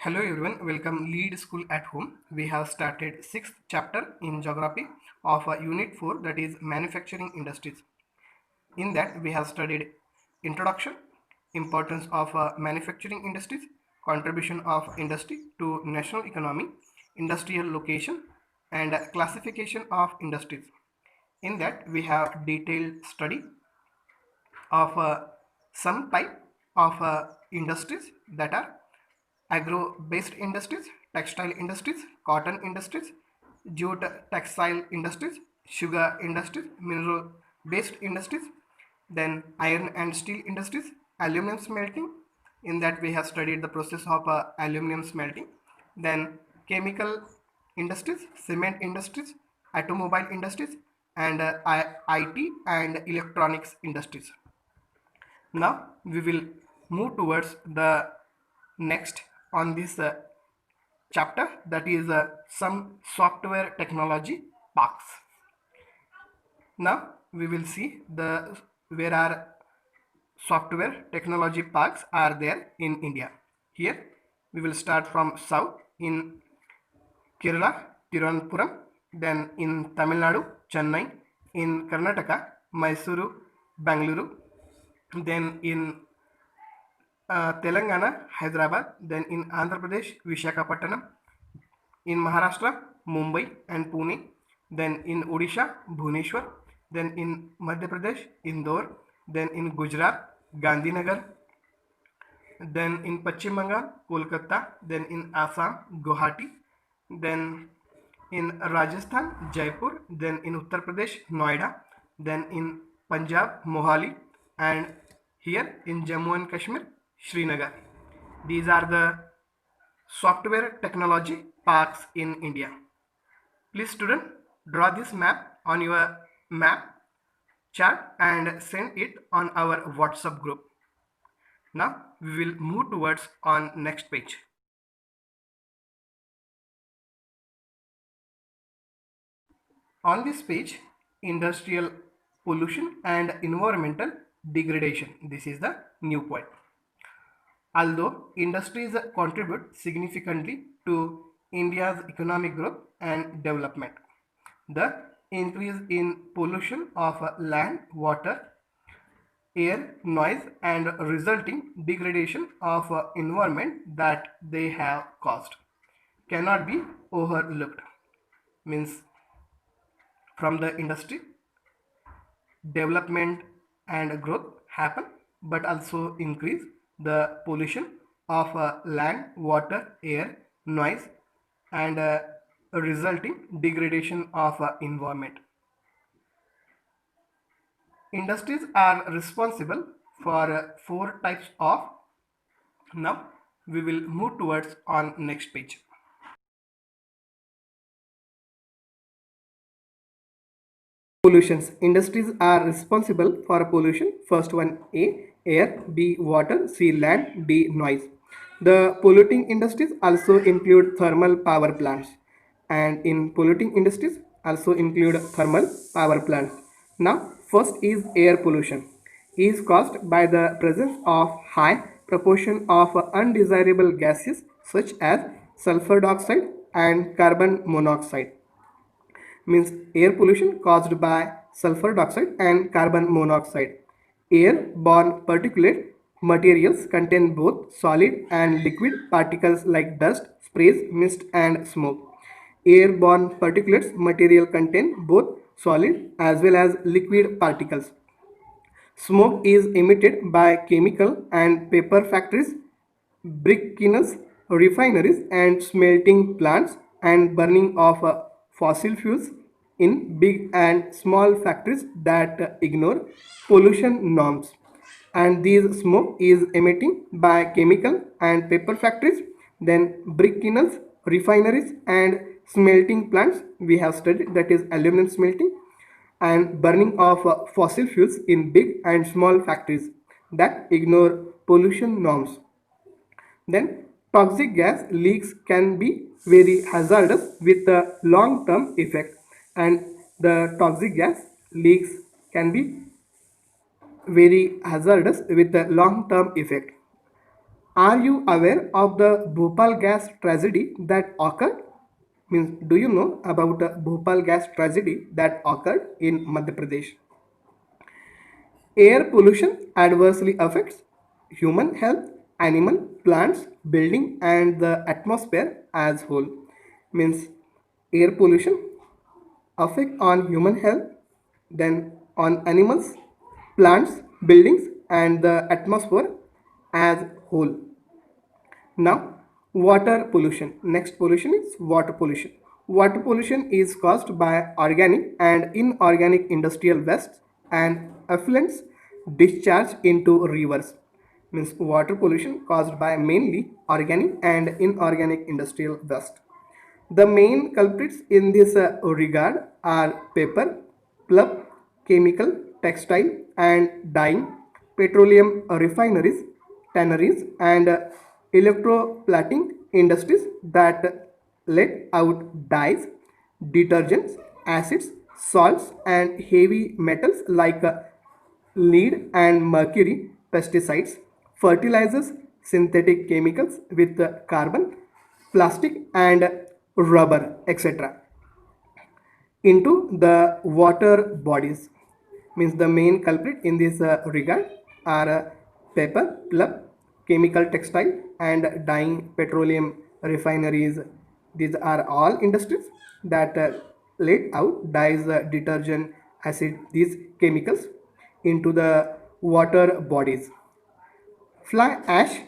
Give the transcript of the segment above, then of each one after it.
Hello everyone, welcome Lead School at Home. We have started 6th chapter in geography of unit 4, that is manufacturing industries. In that we have studied introduction, importance of manufacturing industries, contribution of industry to national economy, industrial location and classification of industries. In that we have detailed study of some type of industries, that are agro-based industries, textile industries, cotton industries, jute textile industries, sugar industries, mineral-based industries, then iron and steel industries, aluminum smelting. In that we have studied the process of aluminum smelting. Then chemical industries, cement industries, automobile industries, and IT and electronics industries. Now we will move towards the next on this chapter, that is some software technology parks. Now we will see the where are software technology parks are there in India. Here we will start from south in Kerala, Tiruvananthapuram, then in Tamil Nadu, Chennai, in Karnataka, Mysuru, Bangalore, then in Telangana, Hyderabad, then in Andhra Pradesh, Vishakhapatnam, in Maharashtra, Mumbai and Pune, then in Odisha, Bhubaneswar, then in Madhya Pradesh, Indore, then in Gujarat, Gandhinagar, then in Pachim Bengal, Kolkata, then in Assam, Guwahati, then in Rajasthan, Jaipur, then in Uttar Pradesh, Noida, then in Punjab, Mohali, and here in Jammu and Kashmir, Srinagar. These are the software technology parks in India. Please student, draw this map on your map chart and send it on our WhatsApp group. Now we will move towards on next page. On this page, industrial pollution and environmental degradation. This is the new point. Although industries contribute significantly to India's economic growth and development, the increase in pollution of land, water, air, noise and resulting degradation of environment that they have caused cannot be overlooked. Means from the industry, development and growth happen, but also increase the pollution of land, water, air, noise and resulting degradation of environment. Industries are responsible for four types of. Now we will move towards on next page. Pollutions. Industries are responsible for pollution. First one, A, air, B, water, C, land, D, noise. The polluting industries also include thermal power plants, and in polluting industries also include thermal power plants. Now first is air pollution. Is caused by the presence of high proportion of undesirable gases such as sulfur dioxide and carbon monoxide. Means air pollution caused by sulfur dioxide and carbon monoxide. Airborne particulate materials contain both solid and liquid particles like dust, sprays, mist and smoke. Airborne particulates material contain both solid as well as liquid particles. Smoke is emitted by chemical and paper factories, brick kilns, refineries and smelting plants, and burning of fossil fuels in big and small factories that ignore pollution norms. And these smoke is emitting by chemical and paper factories, then brick kilns, refineries and smelting plants we have studied, that is aluminum smelting, and burning of fossil fuels in big and small factories that ignore pollution norms. Then toxic gas leaks can be very hazardous with a long-term effect, and the toxic gas leaks can be very hazardous with a long-term effect. Are you aware of the Bhopal gas tragedy that occurred? Means, do you know about the Bhopal gas tragedy that occurred in Madhya Pradesh? Air pollution adversely affects human health, animal, plants, building, and the atmosphere as whole. Means air pollution affect on human health, then on animals, plants, buildings, and the atmosphere as whole. Now, water pollution. Next pollution is water pollution. Water pollution is caused by organic and inorganic industrial waste and effluents discharged into rivers. Means water pollution caused by mainly organic and inorganic industrial waste. The main culprits in this regard are paper, pulp, chemical, textile and dyeing, petroleum refineries, tanneries and electroplating industries that let out dyes, detergents, acids, salts and heavy metals like lead and mercury, pesticides, fertilizers, synthetic chemicals with carbon, plastic and rubber, etc. into the water bodies. Means the main culprit in this regard are paper, pulp, chemical, textile and dyeing, petroleum refineries. These are all industries that let out dyes, detergent, acid, these chemicals into the water bodies. Fly ash,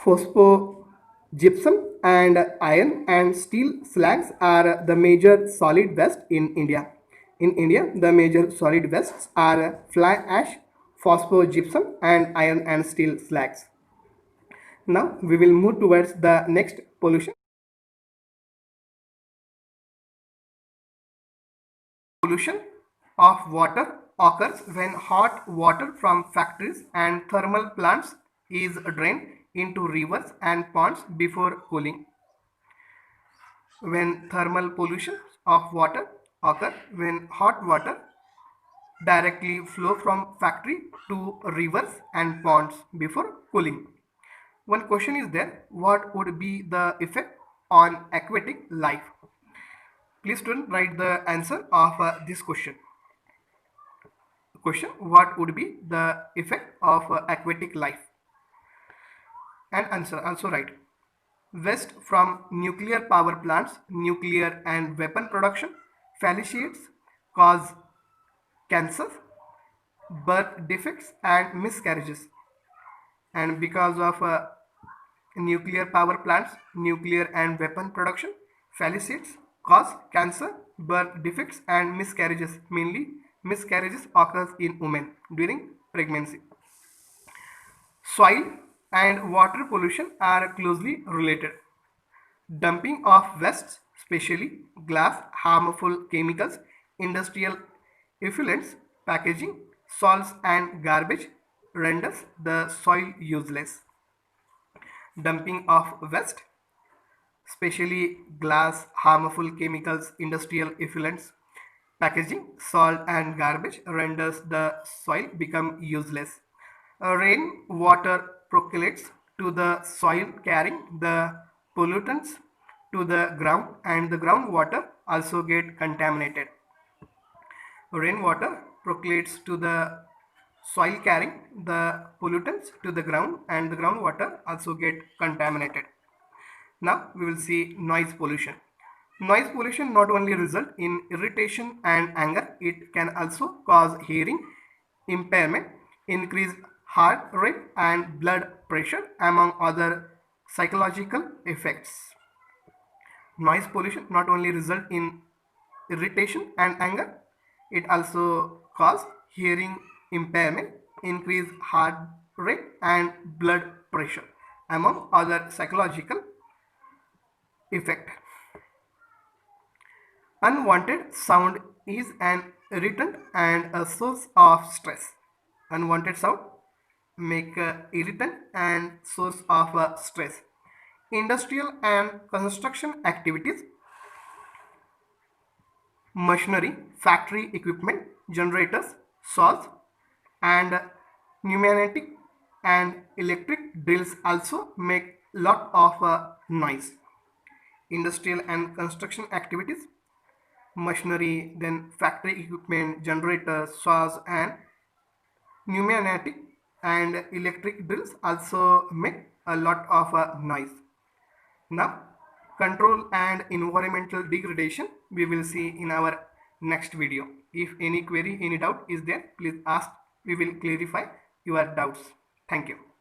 phosphogypsum and iron and steel slags are the major solid waste in India. In India, the major solid wastes are fly ash, phosphogypsum and iron and steel slags. Now we will move towards the next pollution. Pollution of water occurs when hot water from factories and thermal plants is drained into rivers and ponds before cooling. When thermal pollution of water occur when hot water directly flow from factory to rivers and ponds before cooling. One question is there, what would be the effect on aquatic life? Please student write the answer of this question. Question, what would be the effect of aquatic life? And answer also write. Waste from nuclear power plants, nuclear and weapon production, falliciates cause cancer, birth defects and miscarriages. And because of nuclear power plants, nuclear and weapon production, falliciates cause cancer, birth defects and miscarriages. Mainly miscarriages occurs in women during pregnancy. Soil and water pollution are closely related. Dumping of wastes, especially glass, harmful chemicals, industrial effluents, packaging, salts and garbage renders the soil useless. Dumping of waste, especially glass, harmful chemicals, industrial effluents, packaging, salt and garbage renders the soil become useless. Rain water percolates to the soil carrying the pollutants to the ground and the groundwater also get contaminated. Rainwater percolates to the soil carrying the pollutants to the ground and the groundwater also get contaminated. Now we will see noise pollution. Noise pollution not only result in irritation and anger, it can also cause hearing impairment, increase heart rate and blood pressure among other psychological effects. Noise pollution not only result in irritation and anger, it also cause hearing impairment, increase heart rate and blood pressure among other psychological effect. Unwanted sound is an irritant and a source of stress. Unwanted sound make irritant and source of stress. Industrial and construction activities, machinery, factory equipment, generators, saws, and pneumatic and electric drills also make lot of noise. Industrial and construction activities, machinery, then factory equipment, generators, saws, and pneumatic and electric drills also make a lot of noise. Now, control and environmental degradation we will see in our next video. If any query, any doubt is there, please ask. We will clarify your doubts. Thank you.